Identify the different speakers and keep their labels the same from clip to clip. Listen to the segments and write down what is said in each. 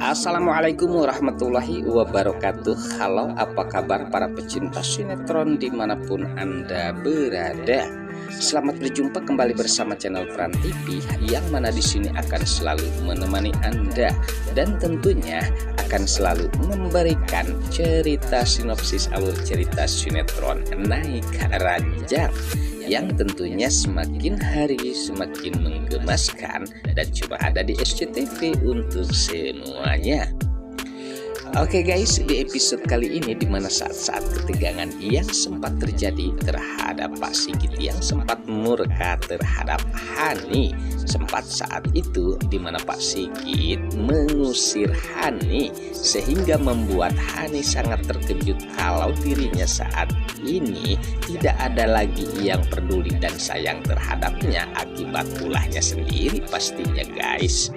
Speaker 1: Assalamualaikum warahmatullahi wabarakatuh. Halo, apa kabar para pecinta sinetron dimanapun Anda berada? Selamat berjumpa kembali bersama channel Pran TV, yang mana di sini akan selalu menemani Anda dan tentunya akan selalu memberikan cerita sinopsis alur cerita sinetron Naik Ranjang yang tentunya semakin hari semakin menggemaskan dan cuma ada di SCTV untuk semuanya. Oke guys, di episode kali ini dimana saat-saat ketegangan yang sempat terjadi terhadap Pak Sigit yang sempat murka terhadap Hani. Sempat saat itu dimana Pak Sigit mengusir Hani sehingga membuat Hani sangat terkejut kalau dirinya saat ini tidak ada lagi yang peduli dan sayang terhadapnya akibat ulahnya sendiri pastinya guys.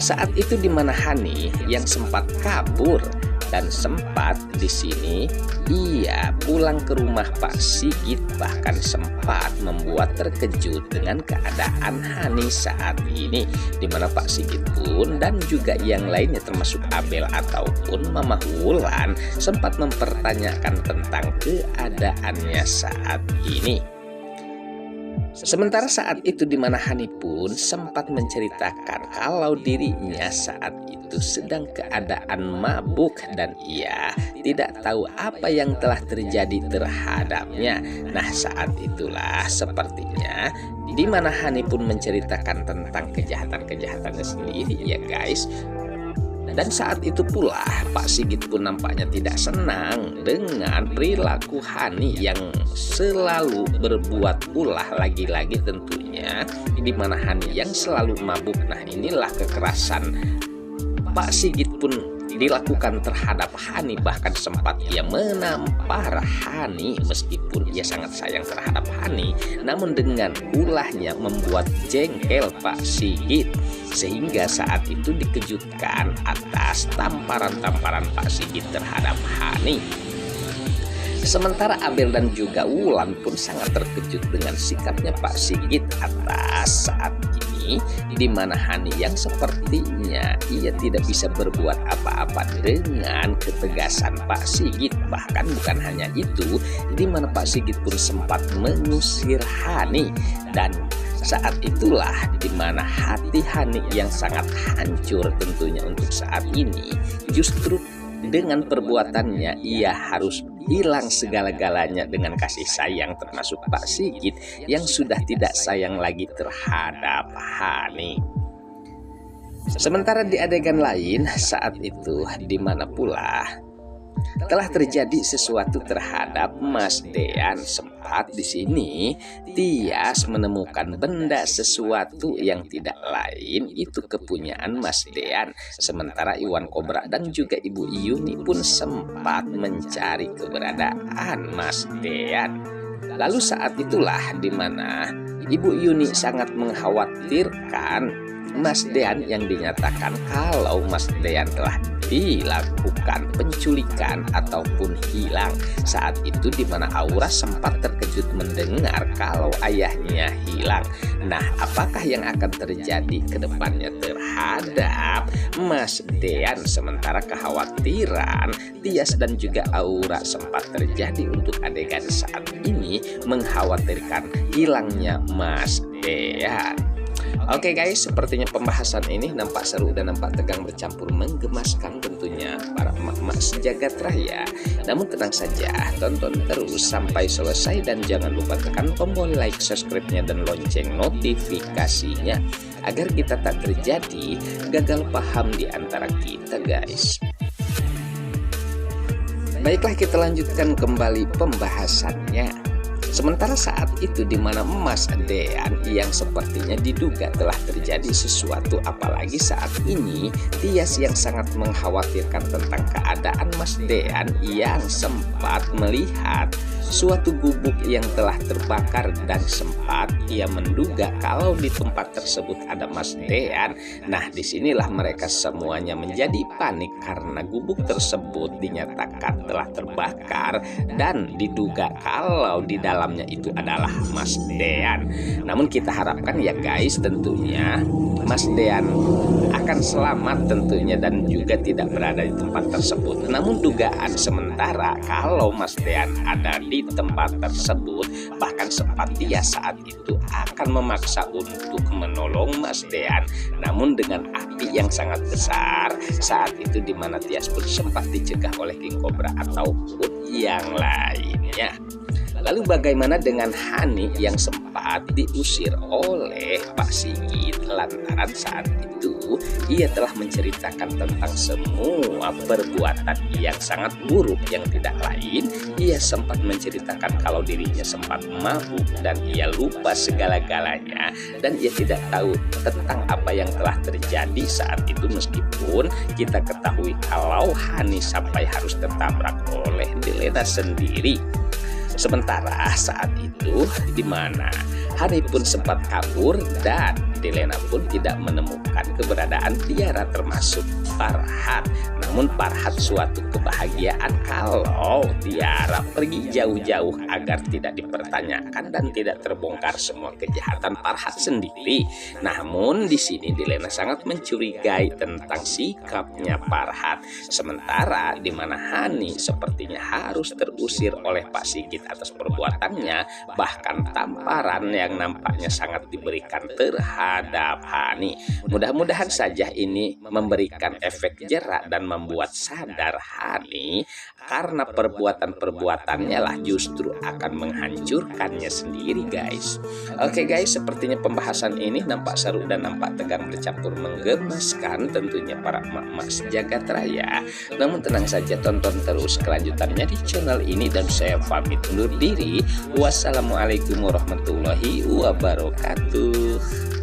Speaker 1: Saat itu dimana Hani yang sempat kabur dan sempat di sini ia pulang ke rumah Pak Sigit, bahkan sempat membuat terkejut dengan keadaan Hani saat ini, dimana Pak Sigit pun dan juga yang lainnya termasuk Abel ataupun Mama Wulan sempat mempertanyakan tentang keadaannya saat ini. Sementara saat itu dimana Hani pun sempat menceritakan kalau dirinya saat itu sedang keadaan mabuk dan ia tidak tahu apa yang telah terjadi terhadapnya. Nah saat itulah sepertinya dimana Hani pun menceritakan tentang kejahatan-kejahatannya sendiri ya guys. Dan saat itu pula Pak Sigit pun nampaknya tidak senang dengan perilaku Hani yang selalu berbuat ulah, lagi-lagi tentunya di mana Hani yang selalu mabuk. Nah inilah kekerasan Pak Sigit pun dilakukan terhadap Hani, bahkan sempat ia menampar Hani meskipun ia sangat sayang terhadap Hani, namun dengan ulahnya membuat jengkel Pak Sigit sehingga saat itu dikejutkan atas tamparan-tamparan Pak Sigit terhadap Hani. Sementara Abel dan juga Wulan pun sangat terkejut dengan sikapnya Pak Sigit atas saat ini, di mana Hani yang sepertinya ia tidak bisa berbuat apa-apa dengan ketegasan Pak Sigit. Bahkan bukan hanya itu, di mana Pak Sigit pun sempat mengusir Hani, dan saat itulah di mana hati Hani yang sangat hancur tentunya untuk saat ini, justru dengan perbuatannya ia harus hilang segala-galanya dengan kasih sayang termasuk Pak Sigit yang sudah tidak sayang lagi terhadap Hani. Sementara di adegan lain saat itu dimana pula telah terjadi sesuatu terhadap Mas Dean. Sempat di sini Tias menemukan benda sesuatu yang tidak lain itu kepunyaan Mas Dean. Sementara Iwan Kobra dan juga Ibu Yuni pun sempat mencari keberadaan Mas Dean. Lalu saat itulah dimana Ibu Yuni sangat mengkhawatirkan Mas Dean yang dinyatakan kalau Mas Dean telah dilakukan penculikan ataupun hilang. Saat itu dimana Aura sempat terkejut mendengar kalau ayahnya hilang. Nah apakah yang akan terjadi ke depannya terhadap Mas Dean? Sementara kekhawatiran Tias dan juga Aura sempat terjadi untuk adegan saat ini mengkhawatirkan hilangnya Mas Dean. Oke guys, sepertinya pembahasan ini nampak seru dan nampak tegang bercampur menggemaskan tentunya para emak-emak sejagat raya. Namun tenang saja, tonton terus sampai selesai dan jangan lupa tekan tombol like, subscribe-nya dan lonceng notifikasinya agar kita tak terjadi gagal paham di antara kita guys. Baiklah, kita lanjutkan kembali pembahasannya. Sementara saat itu dimana Mas Dean yang sepertinya diduga telah terjadi sesuatu, apalagi saat ini Tias yang sangat mengkhawatirkan tentang keadaan Mas Dean yang sempat melihat suatu gubuk yang telah terbakar dan sempat ia menduga kalau di tempat tersebut ada Mas Dean. Nah disinilah mereka semuanya menjadi panik karena gubuk tersebut dinyatakan telah terbakar dan diduga kalau di dalam dalamnya itu adalah Mas Dean. Namun kita harapkan ya guys, tentunya Mas Dean akan selamat tentunya dan juga tidak berada di tempat tersebut. Namun dugaan sementara kalau Mas Dean ada di tempat tersebut, bahkan sempat dia saat itu akan memaksa untuk menolong Mas Dean, namun dengan api yang sangat besar saat itu, di mana Tias pun sempat dicegah oleh King Cobra ataupun yang lainnya. Lalu bagaimana dengan Hani yang sempat diusir oleh Pak Sigit lantaran saat itu ia telah menceritakan tentang semua perbuatan yang sangat buruk, yang tidak lain ia sempat menceritakan kalau dirinya sempat mabuk dan ia lupa segala-galanya dan ia tidak tahu tentang apa yang telah terjadi saat itu, meskipun kita ketahui kalau Hani sampai harus tertabrak oleh Delena sendiri. Sementara saat itu di mana Hani pun sempat kabur dan Delena pun tidak menemukan keberadaan Tiara termasuk Farhat. Namun Farhat suatu kebahagiaan kalau Tiara pergi jauh-jauh agar tidak dipertanyakan dan tidak terbongkar semua kejahatan Farhat sendiri. Namun di sini Delena sangat mencurigai tentang sikapnya Farhat. Sementara di mana Hani sepertinya harus terusir oleh Pak Sigit atas perbuatannya, bahkan tamparan yang nampaknya sangat diberikan terhadap Hani. Mudah-mudahan saja ini memberikan efek jerak dan membuat sadar Hani, karena perbuatan-perbuatannya lah justru akan menghancurkannya sendiri guys. Oke guys, sepertinya pembahasan ini nampak seru dan nampak tegang bercampur menggemaskan tentunya para emak-emak sejagat raya. Namun tenang saja, tonton terus kelanjutannya di channel ini dan saya pamit undur diri. Wassalamualaikum warahmatullahi wabarakatuh.